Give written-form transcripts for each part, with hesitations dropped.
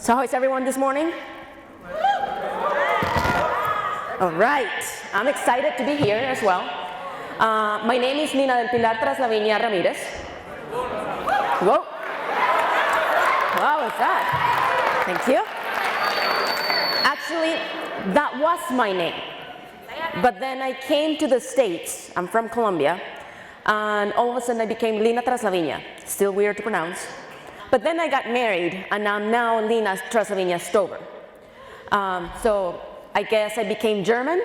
So how is everyone this morning? All right, I'm excited to be here as well. My name is Lina del Pilar Traslavina Ramirez. Whoa. Wow, what's that? Thank you. Actually, that was my name. But then I came to the States. I'm from Colombia. And all of a sudden I became Lina Traslavina. Still weird to pronounce. But then I got married, and I'm now Lina Traslavina Stover. So I guess I became German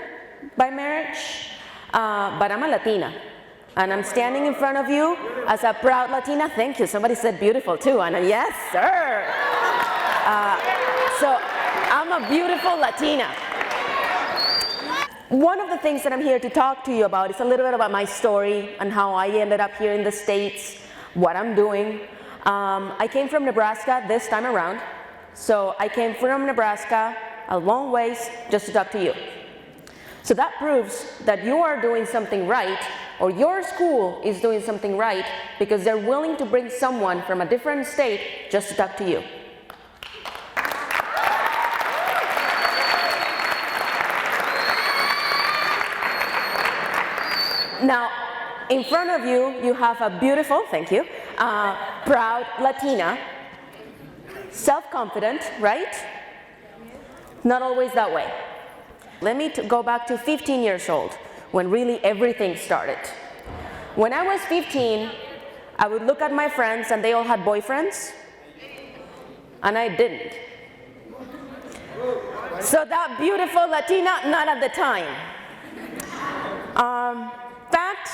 by marriage, but I'm a Latina. And I'm standing in front of you as a proud Latina. Thank you. Somebody said beautiful too, and yes, sir. So I'm a beautiful Latina. One of the things that I'm here to talk to you about is a little bit about my story and how I ended up here in the States, what I'm doing. I came from Nebraska this time around. So I came from Nebraska a long ways just to talk to you. So that proves that you are doing something right, or your school is doing something right, because they're willing to bring someone from a different state just to talk to you. Now, in front of you, you have a beautiful, thank you, proud Latina, self-confident, right? Not always that way. Let me go back to 15 years old, when really everything started. When I was 15, I would look at my friends and they all had boyfriends, and I didn't. So that beautiful Latina, not at the time. In fact,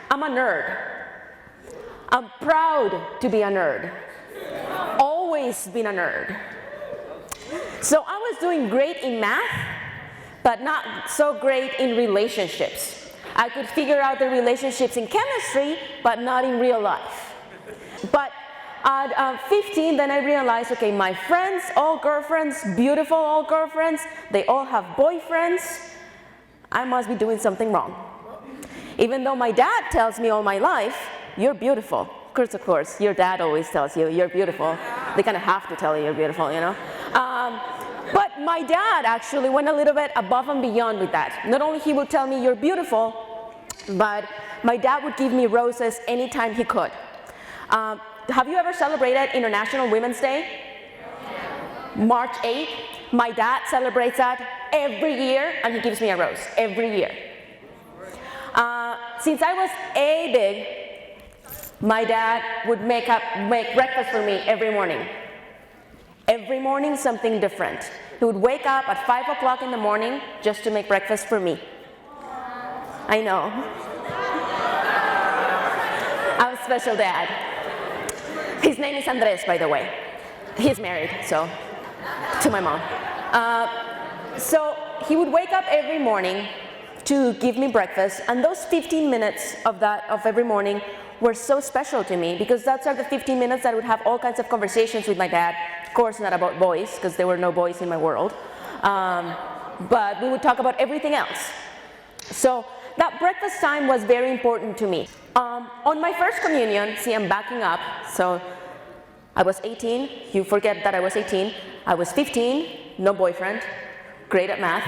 I'm a nerd. I'm proud to be a nerd. Always been a nerd. So I was doing great in math, but not so great in relationships. I could figure out the relationships in chemistry, but not in real life. But at 15, then I realized, okay, my friends, all girlfriends, beautiful all girlfriends, they all have boyfriends. I must be doing something wrong. Even though my dad tells me all my life, you're beautiful. Of course, your dad always tells you you're beautiful. They kind of have to tell you you're beautiful, you know. But my dad actually went a little bit above and beyond with that. Not only he would tell me you're beautiful, but my dad would give me roses anytime he could. Have you ever celebrated International Women's Day? March 8th. My dad celebrates that every year, and he gives me a rose every year. Since I was big, my dad would make breakfast for me every morning. Every morning, something different. He would wake up at 5 o'clock in the morning just to make breakfast for me. I know. I'm a special dad. His name is Andres, by the way. He's married, so, to my mom. So he would wake up every morning to give me breakfast, and those 15 minutes of every morning were so special to me, because that's the 15 minutes that I would have all kinds of conversations with my dad. Of course, not about boys, because there were no boys in my world, but we would talk about everything else. So that breakfast time was very important to me. On my first communion, see, I'm backing up, so I was 18, you forget that I was 18, I was 15, no boyfriend, great at math.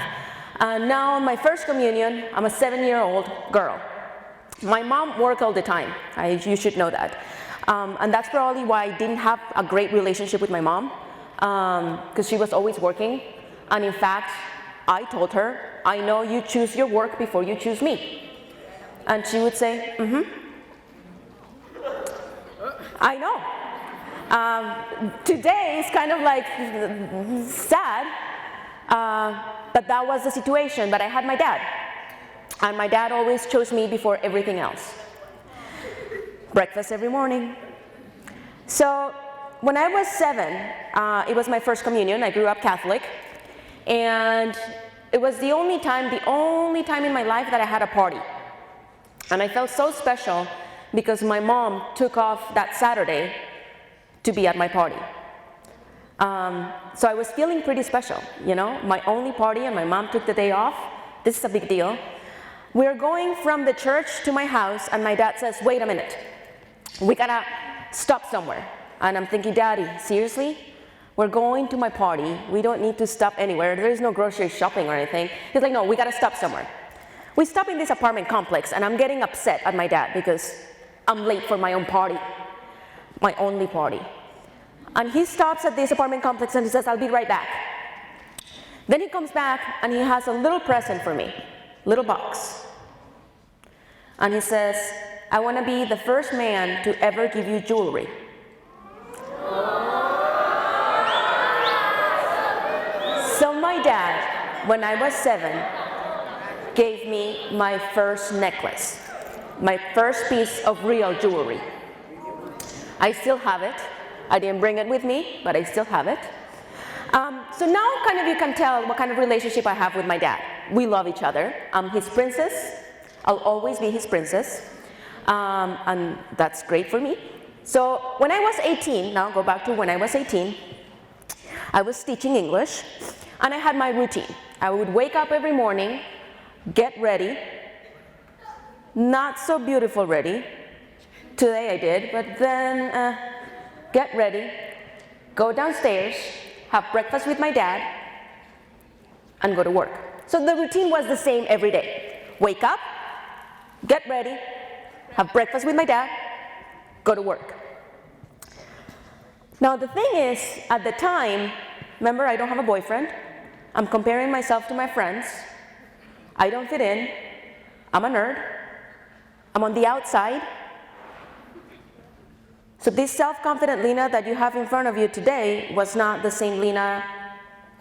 Now on my first communion, I'm a 7-year-old girl. My mom worked all the time, you should know that. And that's probably why I didn't have a great relationship with my mom, because she was always working. And in fact, I told her, I know you choose your work before you choose me. And she would say, I know. Today is kind of like sad, but that was the situation. But I had my dad, and my dad always chose me before everything else. Breakfast every morning. So when I was 7, it was my first communion. I grew up Catholic, and it was the only time in my life that I had a party. And I felt so special because my mom took off that Saturday to be at my party. So I was feeling pretty special, you know, my only party, and my mom took the day off. This is a big deal. We're going from the church to my house, and my dad says, wait a minute, we gotta stop somewhere. And I'm thinking, Daddy, seriously? We're going to my party. We don't need to stop anywhere. There is no grocery shopping or anything. He's like, no, we got to stop somewhere. We stop in this apartment complex, and I'm getting upset at my dad because I'm late for my own party, my only party. And he stops at this apartment complex and he says, I'll be right back. Then he comes back and he has a little present for me, little box. And he says, I want to be the first man to ever give you jewelry. So my dad, when I was 7, gave me my first necklace, my first piece of real jewelry. I still have it. I didn't bring it with me, but I still have it. So now kind of you can tell what kind of relationship I have with my dad. We love each other. I'm his princess. I'll always be his princess. And that's great for me. So when I was 18, now go back to when I was 18, I was teaching English, and I had my routine. I would wake up every morning, get ready, not so beautiful ready. Today I did, but then get ready, go downstairs, have breakfast with my dad, and go to work. So the routine was the same every day. Wake up, get ready, have breakfast with my dad, go to work. Now the thing is, at the time, remember, I don't have a boyfriend. I'm comparing myself to my friends. I don't fit in. I'm a nerd. I'm on the outside. So this self-confident Lina that you have in front of you today was not the same Lina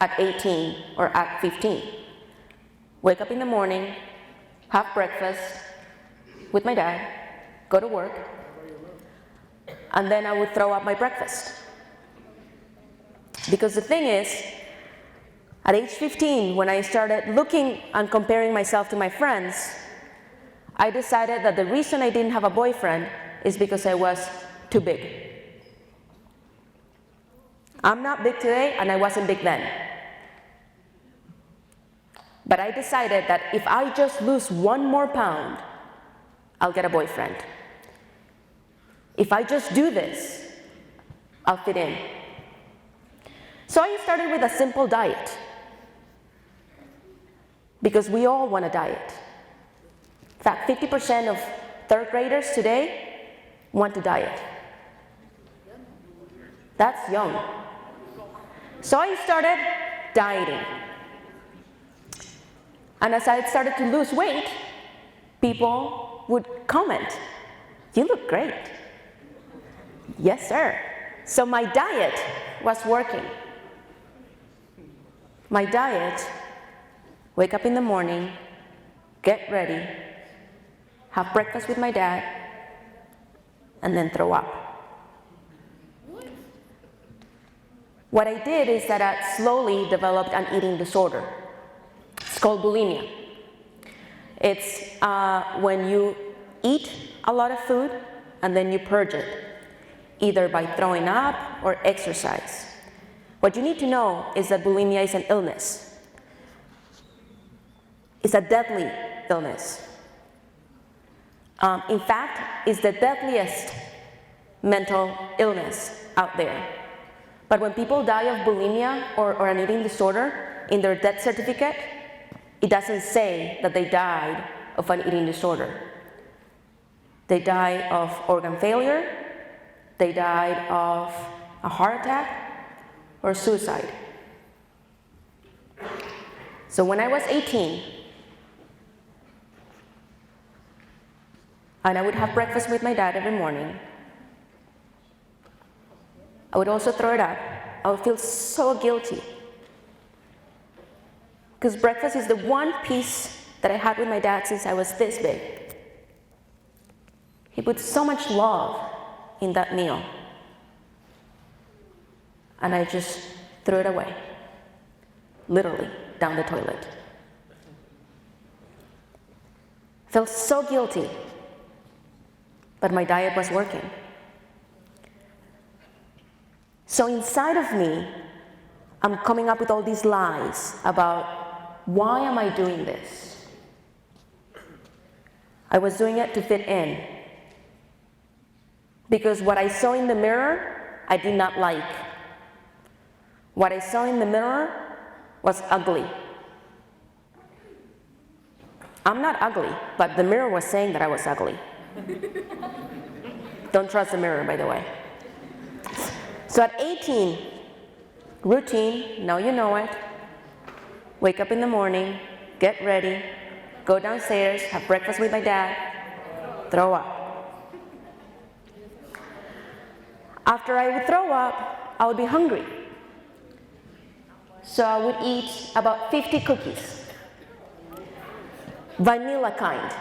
at 18 or at 15. Wake up in the morning, have breakfast with my dad, go to work, and then I would throw up my breakfast. Because the thing is, at age 15, when I started looking and comparing myself to my friends, I decided that the reason I didn't have a boyfriend is because I was too big. I'm not big today, and I wasn't big then. But I decided that if I just lose 1 more pound, I'll get a boyfriend. If I just do this, I'll fit in. So I started with a simple diet, because we all want a diet. In fact, 50% of 3rd graders today want to diet. That's young. So I started dieting. And as I started to lose weight, people would comment, "You look great." Yes, sir. So my diet was working. My diet, wake up in the morning, get ready, have breakfast with my dad, and then throw up. What I did is that I slowly developed an eating disorder. It's called bulimia. It's when you eat a lot of food and then you purge it, either by throwing up or exercise. What you need to know is that bulimia is an illness. It's a deadly illness. In fact, it's the deadliest mental illness out there. But when people die of bulimia or an eating disorder, in their death certificate, it doesn't say that they died of an eating disorder. They died of organ failure, they died of a heart attack, or suicide. So when I was 18, and I would have breakfast with my dad every morning, I would also throw it up. I would feel so guilty. Because breakfast is the one piece that I had with my dad since I was this big. He put so much love in that meal. And I just threw it away, literally, down the toilet. Felt so guilty, but my diet was working. So inside of me, I'm coming up with all these lies about why am I doing this? I was doing it to fit in. Because what I saw in the mirror, I did not like. What I saw in the mirror was ugly. I'm not ugly, but the mirror was saying that I was ugly. Don't trust the mirror, by the way. So at 18, routine, now you know it. Wake up in the morning, get ready, go downstairs, have breakfast with my dad, throw up. After I would throw up, I would be hungry. So I would eat about 50 cookies, vanilla kind.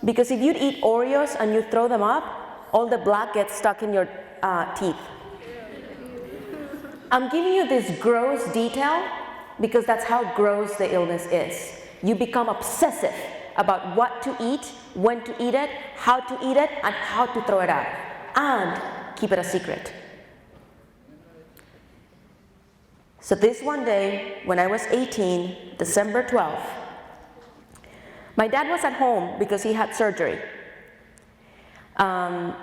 Because if you'd eat Oreos and you throw them up, all the black gets stuck in your teeth. I'm giving you this gross detail because that's how gross the illness is. You become obsessive about what to eat, when to eat it, how to eat it, and how to throw it out. And keep it a secret. So this one day, when I was 18, December 12th, my dad was at home because he had surgery. And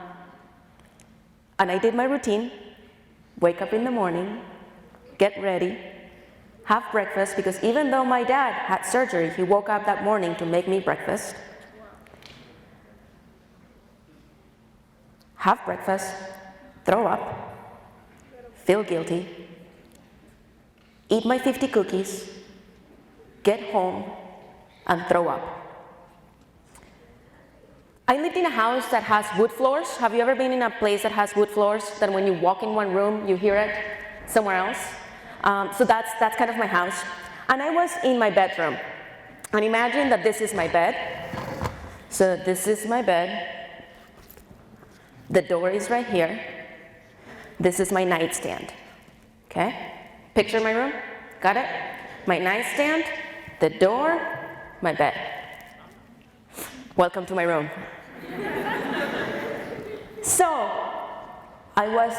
I did my routine, wake up in the morning, get ready, have breakfast, because even though my dad had surgery, he woke up that morning to make me breakfast. Have breakfast, throw up, feel guilty, eat my 50 cookies, get home, and throw up. I lived in a house that has wood floors. Have you ever been in a place that has wood floors, that when you walk in one room, you hear it somewhere else? So that's kind of my house. And I was in my bedroom. And imagine that this is my bed. So this is my bed. The door is right here. This is my nightstand. Okay? Picture my room? Got it? My nightstand, the door, my bed. Welcome to my room. So, I was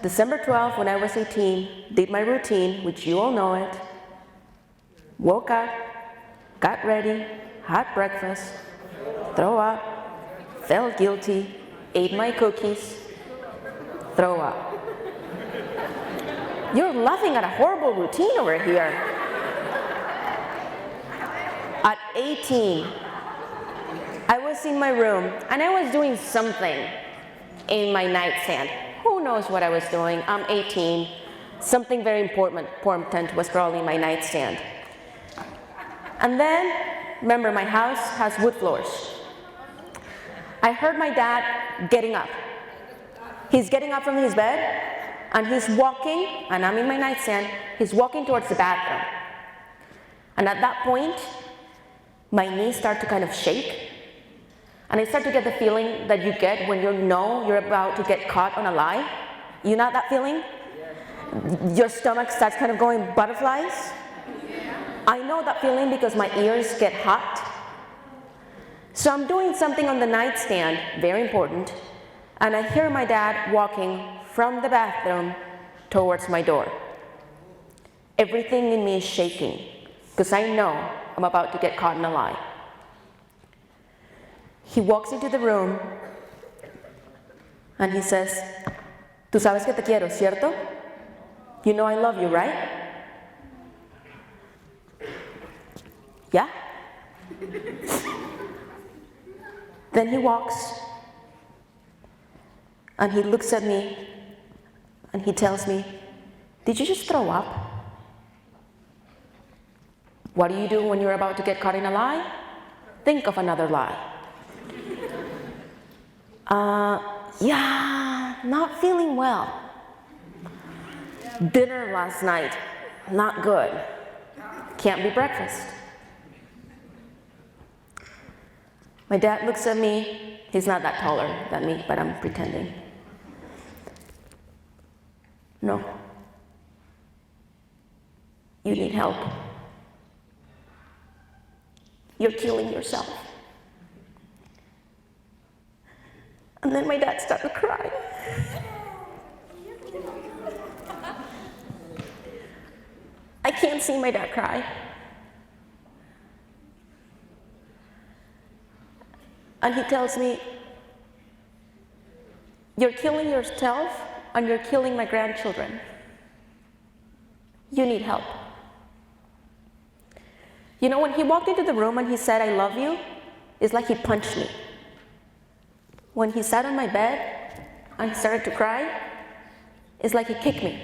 December 12th when I was 18, did my routine, which you all know it, woke up, got ready, had breakfast, throw up, felt guilty, ate my cookies, throw up. You're laughing at a horrible routine over here. At 18, I was in my room and I was doing something in my nightstand. Who knows what I was doing? I'm 18. Something very important was probably in my nightstand. And then, remember, my house has wood floors. I heard my dad getting up. He's getting up from his bed and he's walking, and I'm in my nightstand, he's walking towards the bathroom. And at that point, my knees start to kind of shake. And I start to get the feeling that you get when you know you're about to get caught on a lie. You know that feeling? Your stomach starts kind of going butterflies. I know that feeling because my ears get hot. So I'm doing something on the nightstand, very important, and I hear my dad walking from the bathroom towards my door. Everything in me is shaking because I know I'm about to get caught in a lie. He walks into the room and he says, "Tú sabes que te quiero, ¿cierto? You know I love you, right?" Yeah? Then he walks and he looks at me and he tells me, "Did you just throw up?" What do you do when you're about to get caught in a lie? Think of another lie. Yeah, not feeling well. Dinner last night, not good. Can't be breakfast. My dad looks at me. He's not that taller than me, but I'm pretending. "No. You need help. You're killing yourself." And then my dad started crying. I can't see my dad cry. And he tells me, "You're killing yourself and you're killing my grandchildren." you need help. You know, when he walked into the room and he said, I love you, it's like he punched me. When he sat on my bed and he started to cry, it's like he kicked me.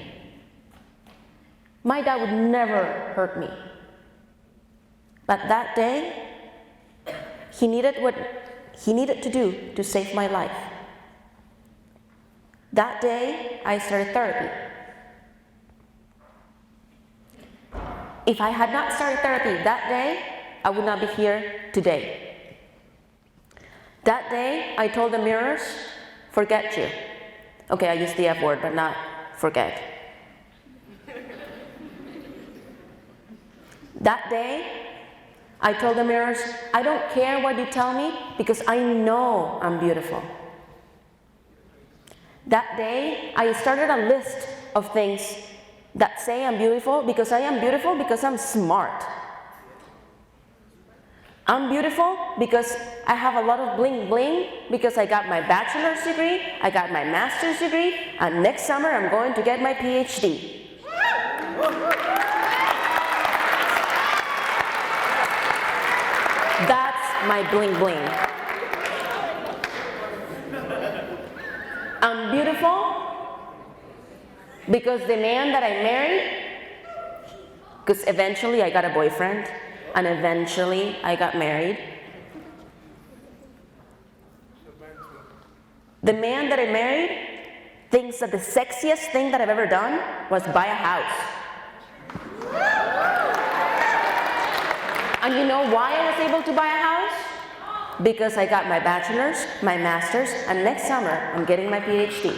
My dad would never hurt me. But that day, he needed what he needed to do to save my life. That day, I started therapy. If I had not started therapy that day, I would not be here today. That day, I told the mirrors, forget you. Okay, I used the F word, but not forget. That day, I told the mirrors, I don't care what you tell me because I know I'm beautiful. That day, I started a list of things that say I'm beautiful because I am beautiful because I'm smart. I'm beautiful because I have a lot of bling bling, because I got my bachelor's degree, I got my master's degree, and next summer I'm going to get my PhD. That's my bling bling. I'm beautiful because the man that I married, because eventually I got a boyfriend, and eventually I got married. The man that I married thinks that the sexiest thing that I've ever done was buy a house. And you know why I was able to buy a house? Because I got my bachelor's, my master's, and next summer I'm getting my PhD.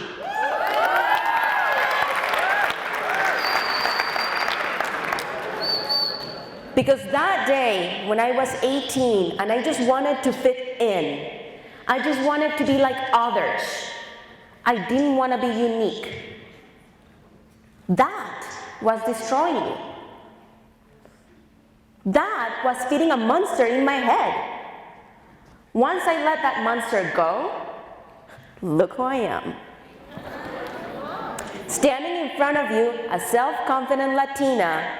Because that day, when I was 18 and I just wanted to fit in, I just wanted to be like others, I didn't want to be unique. That was destroying me. That was feeding a monster in my head. Once I let that monster go, look who I am. Standing in front of you, a self-confident Latina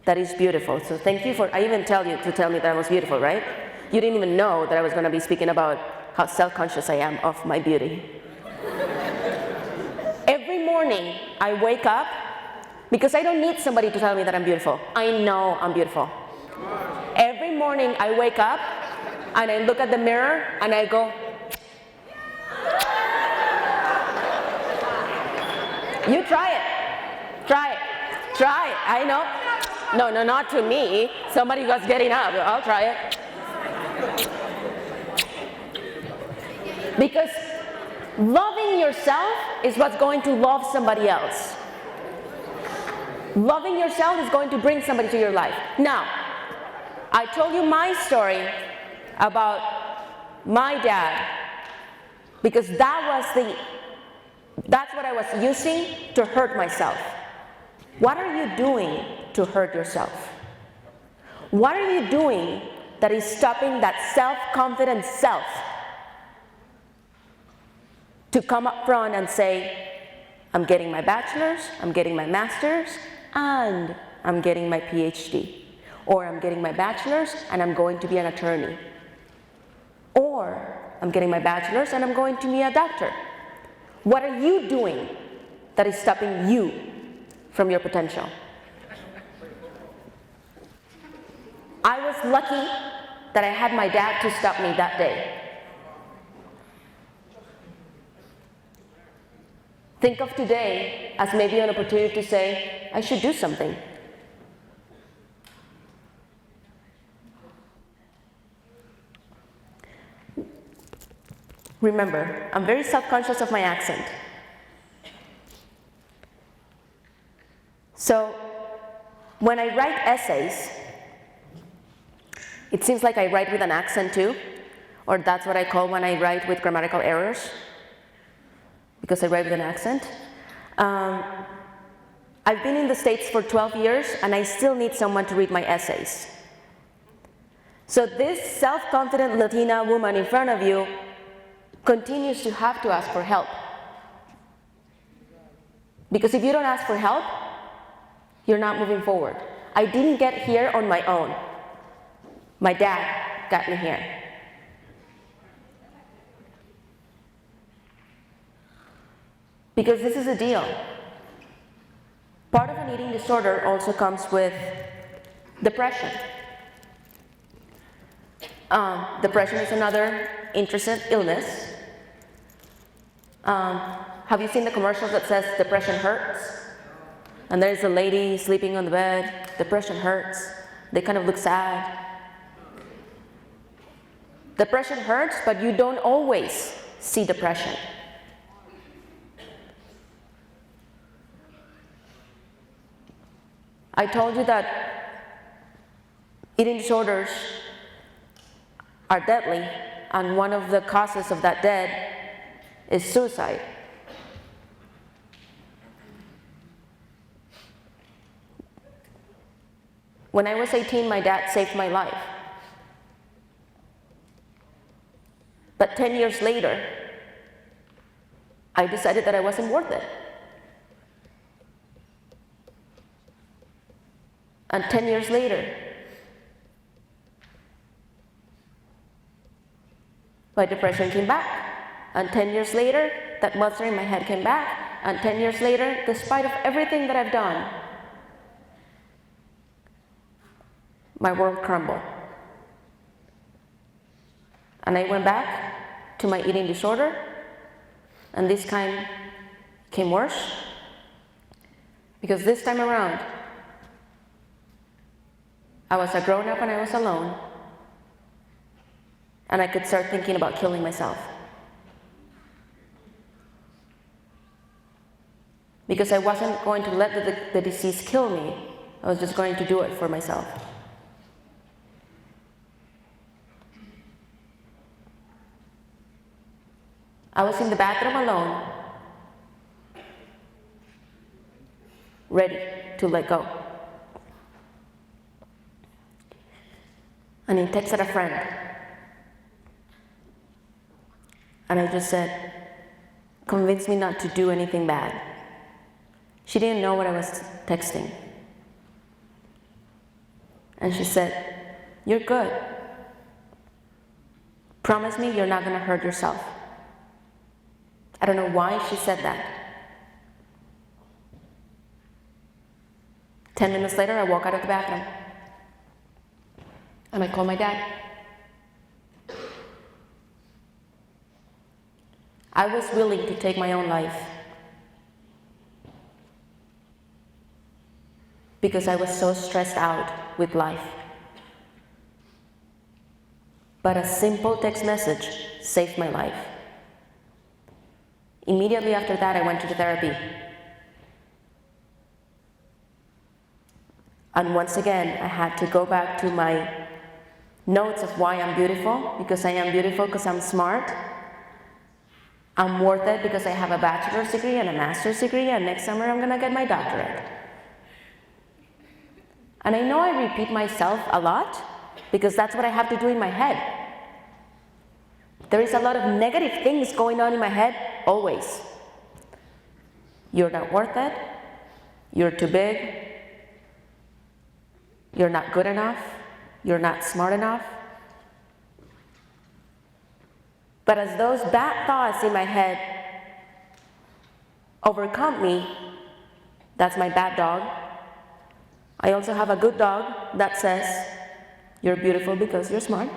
that is beautiful. So thank you for, I even tell you to tell me that I was beautiful, right? You didn't even know that I was going to be speaking about how self-conscious I am of my beauty. Every morning I wake up, because I don't need somebody to tell me that I'm beautiful. I know I'm beautiful. Every morning I wake up and I look at the mirror and I go, you try it, try it, try it, I know. No, not to me. Somebody was getting up. I'll try it. Because loving yourself is what's going to love somebody else. Loving yourself is going to bring somebody to your life. Now, I told you my story about my dad because that's what I was using to hurt myself. What are you doing to hurt yourself? What are you doing that is stopping that self-confident self to come up front and say, I'm getting my bachelor's, I'm getting my master's, and I'm getting my PhD. Or I'm getting my bachelor's and I'm going to be an attorney. Or I'm getting my bachelor's and I'm going to be a doctor. What are you doing that is stopping you from your potential? I was lucky that I had my dad to stop me that day. Think of today as maybe an opportunity to say, I should do something. Remember, I'm very self-conscious of my accent. So, when I write essays, it seems like I write with an accent too, or that's what I call when I write with grammatical errors, because I write with an accent. I've been in the States for 12 years, and I still need someone to read my essays. So this self-confident Latina woman in front of you continues to have to ask for help. Because if you don't ask for help, you're not moving forward. I didn't get here on my own. My dad got me here. Because this is a deal. Part of an eating disorder also comes with depression. Depression is another interesting illness. Have you seen the commercials that says depression hurts? And there's a lady sleeping on the bed, depression hurts. They kind of look sad. Depression hurts, but you don't always see depression. I told you that eating disorders are deadly, and one of the causes of that death is suicide. When I was 18, my dad saved my life. But 10 years later, I decided that I wasn't worth it. And 10 years later, my depression came back. And 10 years later, that monster in my head came back. And 10 years later, despite of everything that I've done, my world crumbled. And I went back to my eating disorder, and this kind came worse, because this time around, I was a grown-up and I was alone, and I could start thinking about killing myself. Because I wasn't going to let the disease kill me, I was just going to do it for myself. I was in the bathroom alone, ready to let go. And I texted a friend. And I just said, convince me not to do anything bad. She didn't know what I was texting. And she said, you're good. Promise me you're not going to hurt yourself. I don't know why she said that. 10 minutes later, I walk out of the bathroom. And I call my dad. I was willing to take my own life because I was so stressed out with life. But a simple text message saved my life. Immediately after that, I went to therapy. And once again, I had to go back to my notes of why I'm beautiful, because I am beautiful because I'm smart. I'm worth it because I have a bachelor's degree and a master's degree, and next summer I'm gonna get my doctorate. And I know I repeat myself a lot because that's what I have to do in my head. There is a lot of negative things going on in my head, always. You're not worth it. You're too big. You're not good enough. You're not smart enough. But as those bad thoughts in my head overcome me, that's my bad dog. I also have a good dog that says, you're beautiful because you're smart.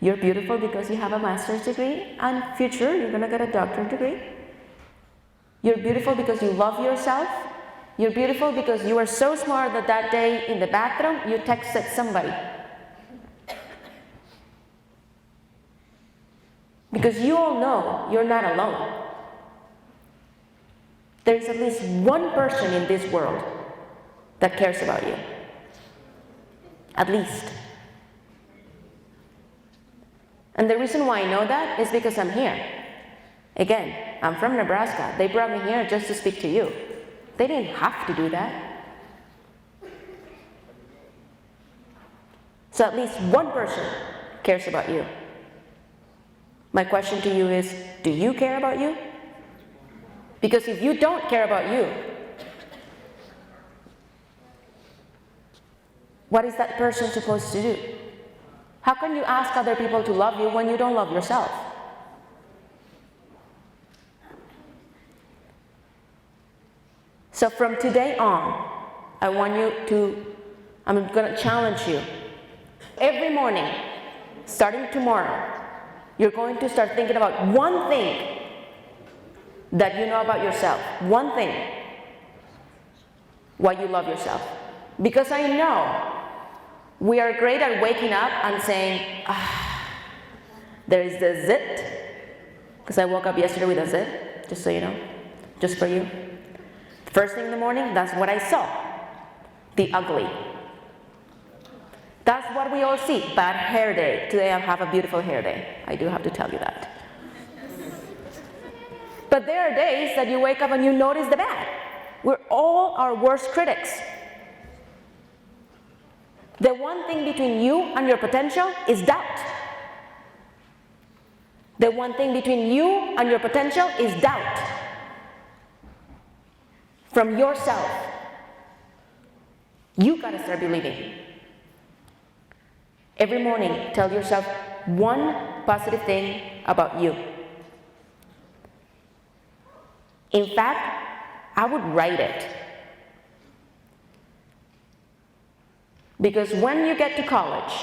You're beautiful because you have a master's degree, and future, you're gonna get a doctorate degree. You're beautiful because you love yourself. You're beautiful because you were so smart that that day in the bathroom, you texted somebody. Because you all know you're not alone. There's at least one person in this world that cares about you. At least. And the reason why I know that is because I'm here. Again, I'm from Nebraska. They brought me here just to speak to you. They didn't have to do that. So at least one person cares about you. My question to you is, do you care about you? Because if you don't care about you, what is that person supposed to do? How can you ask other people to love you when you don't love yourself? So from today on, I'm going to challenge you. Every morning, starting tomorrow, you're going to start thinking about one thing that you know about yourself. One thing. Why you love yourself. Because I know we are great at waking up and saying, there is the zit. Because I woke up yesterday with a zit, just so you know, just for you. First thing in the morning, that's what I saw. The ugly. That's what we all see. Bad hair day. Today I have a beautiful hair day. I do have to tell you that. But there are days that you wake up and you notice the bad. We're all our worst critics. The one thing between you and your potential is doubt. The one thing between you and your potential is doubt. From yourself. You gotta start believing. Every morning, tell yourself one positive thing about you. In fact, I would write it. Because when you get to college,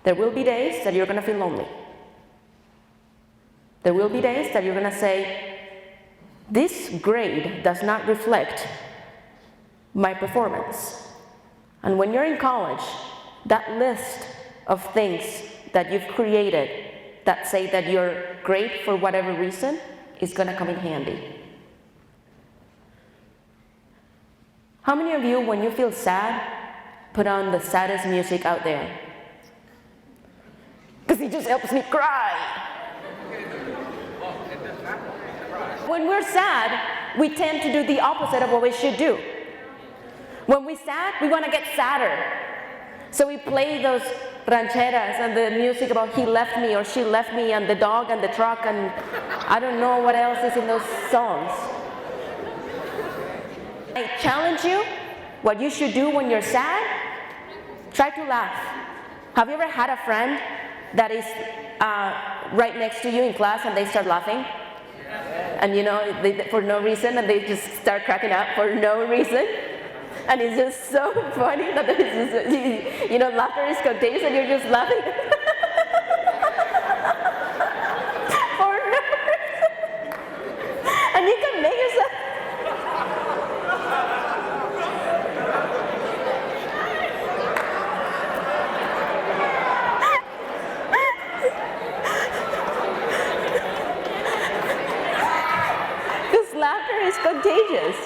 there will be days that you're going to feel lonely. There will be days that you're going to say, this grade does not reflect my performance. And when you're in college, that list of things that you've created that say that you're great for whatever reason is going to come in handy. How many of you, when you feel sad, put on the saddest music out there? Because it just helps me cry. When we're sad, we tend to do the opposite of what we should do. When we're sad, we want to get sadder. So we play those rancheras and the music about he left me or she left me and the dog and the truck and I don't know what else is in those songs. I challenge you, what you should do when you're sad, try to laugh. Have you ever had a friend that is right next to you in class and they start laughing? And you know, for no reason, and they just start cracking up for no reason? And it's just so funny that it's just, you know, laughter is contagious and you're just laughing. For no reason. And you can make yourself. Because laughter is contagious.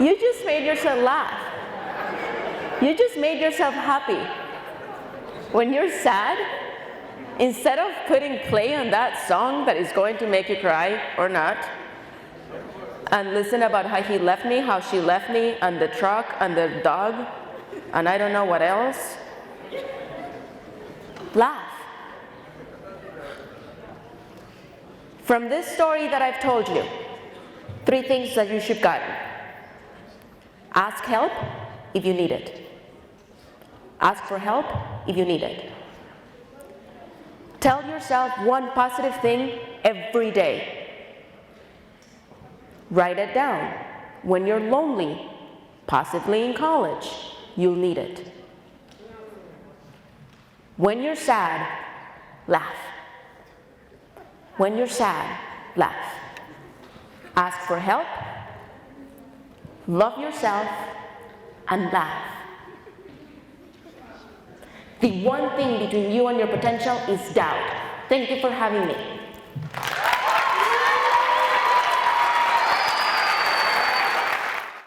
You just made yourself laugh. You just made yourself happy. When you're sad, instead of putting play on that song that is going to make you cry or not, and listen about how he left me, how she left me, and the truck, and the dog, and I don't know what else, laugh. From this story that I've told you, 3 things that you should get. Ask help if you need it. Ask for help if you need it. Tell yourself one positive thing every day. Write it down. When you're lonely, possibly in college, you'll need it. When you're sad, laugh. When you're sad, laugh. Ask for help. Love yourself and laugh. The one thing between you and your potential is doubt. Thank you for having me.